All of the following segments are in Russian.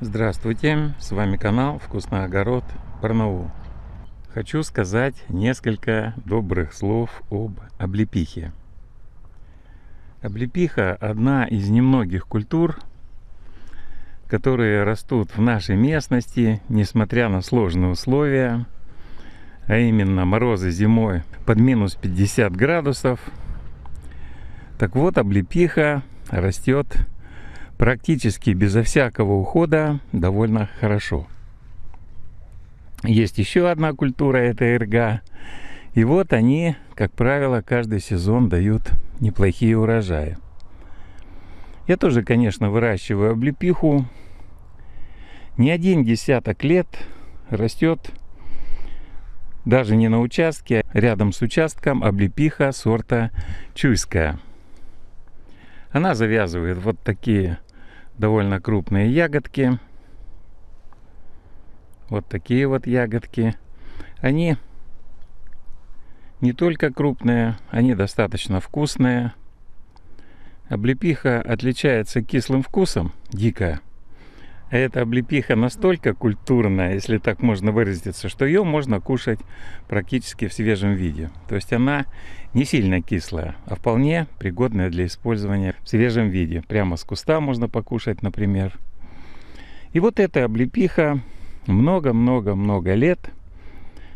Здравствуйте, с вами канал Вкусный огород Барнаул. Хочу сказать несколько добрых слов об облепихе. Облепиха – одна из немногих культур, которые растут в нашей местности, несмотря на сложные условия, а именно морозы зимой под минус 50 градусов. Так вот, облепиха растет практически безо всякого ухода довольно хорошо. Есть еще одна культура, это эрга. И вот они, как правило, каждый сезон дают неплохие урожаи. Я тоже, конечно, выращиваю облепиху. Не один десяток лет растет даже не на участке, а рядом с участком облепиха сорта чуйская. Она завязывает вот такие довольно крупные ягодки. Вот такие вот ягодки. Они не только крупные, они достаточно вкусные. Облепиха отличается кислым вкусом, дикая. А эта облепиха настолько культурная, если так можно выразиться, что ее можно кушать практически в свежем виде. То есть она не сильно кислая, а вполне пригодная для использования в свежем виде. Прямо с куста можно покушать, например. И вот эта облепиха много-много-много лет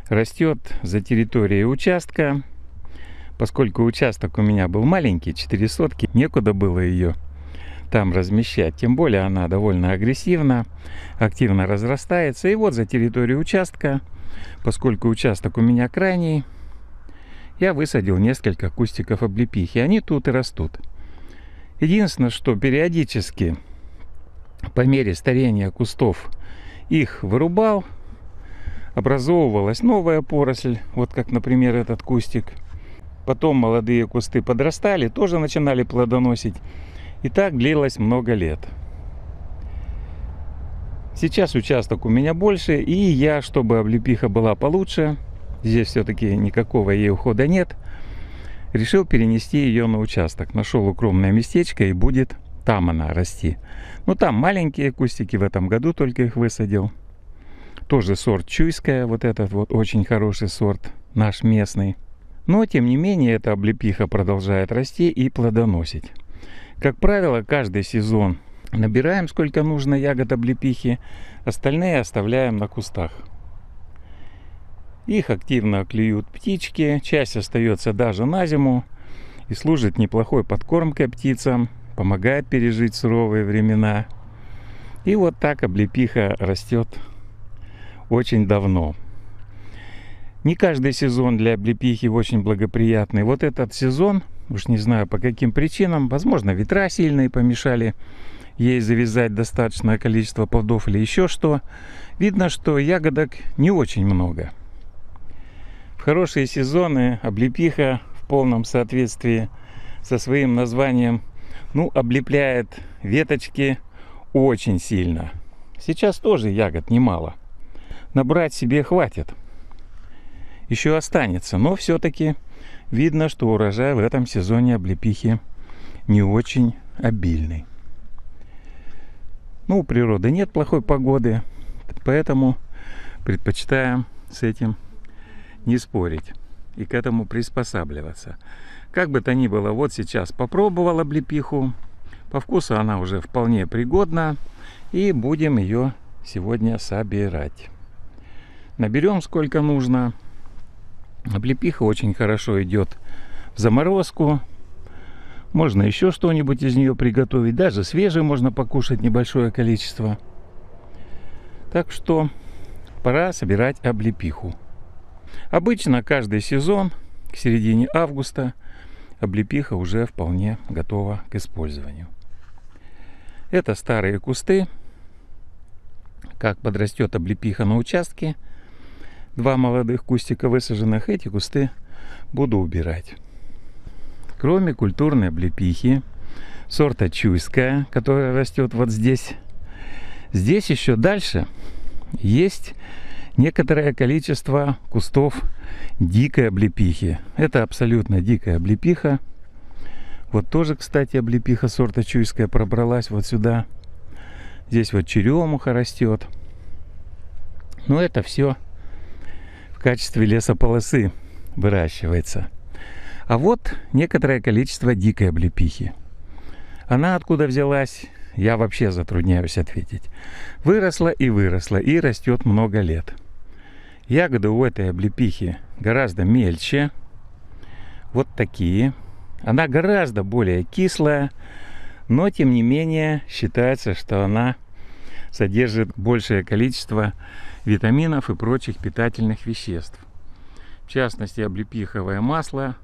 растет за территорией участка. Поскольку участок у меня был маленький, 4 сотки, некуда было ее там размещать. Тем более она довольно агрессивна, активно разрастается. И вот за территорией участка, поскольку участок у меня крайний, я высадил несколько кустиков облепихи. Они тут и растут. Единственное, что периодически по мере старения кустов их вырубал, образовывалась новая поросль, вот как, например, этот кустик. Потом молодые кусты подрастали, тоже начинали плодоносить. И так длилось много лет. Сейчас участок у меня больше, и я, чтобы облепиха была получше, здесь все-таки никакого ей ухода нет, решил перенести ее на участок. Нашел укромное местечко, и будет там она расти. Ну, там маленькие кустики, в этом году только их высадил. Тоже сорт чуйская, вот этот вот очень хороший сорт, наш местный. Но, тем не менее, эта облепиха продолжает расти и плодоносить. Как правило, каждый сезон набираем сколько нужно ягод облепихи, остальные оставляем на кустах. Их активно клюют птички, часть остается даже на зиму и служит неплохой подкормкой птицам, помогает пережить суровые времена. И вот так облепиха растет очень давно. Не каждый сезон для облепихи очень благоприятный. Вот этот сезон, уж не знаю по каким причинам, возможно, ветра сильные помешали ей завязать достаточное количество плодов или еще что. Видно, что ягодок не очень много. В хорошие сезоны облепиха в полном соответствии со своим названием, облепляет веточки очень сильно. Сейчас тоже ягод немало. Набрать себе хватит. Еще останется, но все-таки видно, что урожай в этом сезоне облепихи не очень обильный. У природы нет плохой погоды, поэтому предпочитаем с этим не спорить и к этому приспосабливаться. Как бы то ни было, вот сейчас попробовал облепиху, по вкусу она уже вполне пригодна, и будем ее сегодня собирать. Наберем сколько нужно. Облепиха очень хорошо идет в заморозку. Можно еще что-нибудь из нее приготовить. Даже свежей можно покушать небольшое количество. Так что пора собирать облепиху. Обычно каждый сезон к середине августа облепиха уже вполне готова к использованию. Это старые кусты. Как подрастет облепиха на участке, 2 молодых кустика высаженных, эти кусты буду убирать. Кроме культурной облепихи сорта чуйская, которая растет вот здесь, здесь еще дальше есть некоторое количество кустов дикой облепихи. Это абсолютно дикая облепиха. Вот тоже, кстати, облепиха сорта чуйская пробралась вот сюда. Здесь вот черемуха растет. Но это все в качестве лесополосы выращивается. А вот некоторое количество дикой облепихи. Она откуда взялась, я вообще затрудняюсь ответить. Выросла и растет много лет. Ягоды у этой облепихи гораздо мельче. Вот такие. Она гораздо более кислая, но тем не менее считается, что она содержит большее количество витаминов и прочих питательных веществ. В частности, облепиховое масло.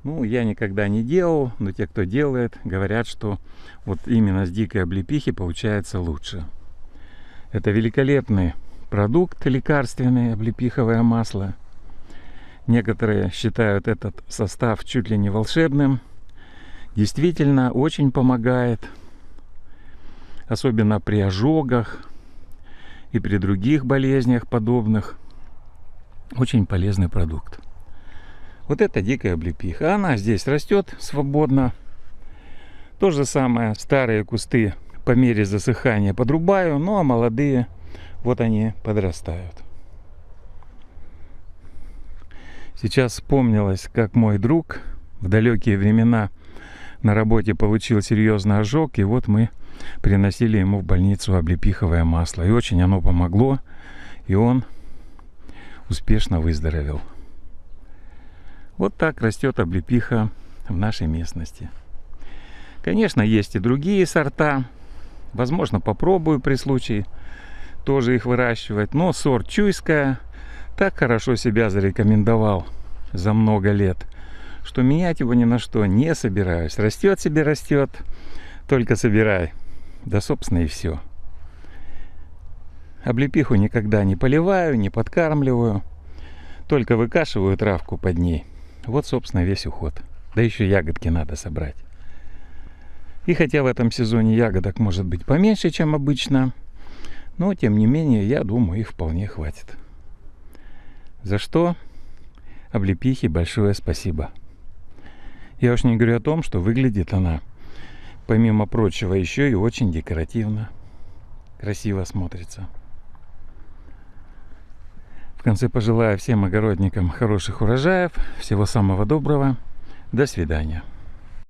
Ну, я никогда не делал, но те, кто делает, говорят, что вот именно с дикой облепихи получается лучше. Это великолепный продукт лекарственный, облепиховое масло. Некоторые считают этот состав чуть ли не волшебным. Действительно, очень помогает, особенно при ожогах и при других болезнях подобных. Очень полезный продукт. Вот это дикая облепиха. Она здесь растет свободно. То же самое, старые кусты по мере засыхания подрубаю, ну а молодые, вот они подрастают. Сейчас вспомнилось, как мой друг в далекие времена на работе получил серьезный ожог, и вот мы приносили ему в больницу облепиховое масло. И очень оно помогло, и он успешно выздоровел. Вот так растет облепиха в нашей местности. Конечно, есть и другие сорта. Возможно, попробую при случае тоже их выращивать. Но сорт чуйская так хорошо себя зарекомендовал за много лет, что менять его ни на что не собираюсь. Растет себе, растет, только собирай. Да, собственно, и все. Облепиху никогда не поливаю, не подкармливаю. Только выкашиваю травку под ней. Вот, собственно, весь уход. Да еще ягодки надо собрать. И хотя в этом сезоне ягодок может быть поменьше, чем обычно, но, тем не менее, я думаю, их вполне хватит. За что облепихе большое спасибо. Я уж не говорю о том, что выглядит она, помимо прочего, еще и очень декоративно. Красиво смотрится. В конце пожелаю всем огородникам хороших урожаев. Всего самого доброго. До свидания.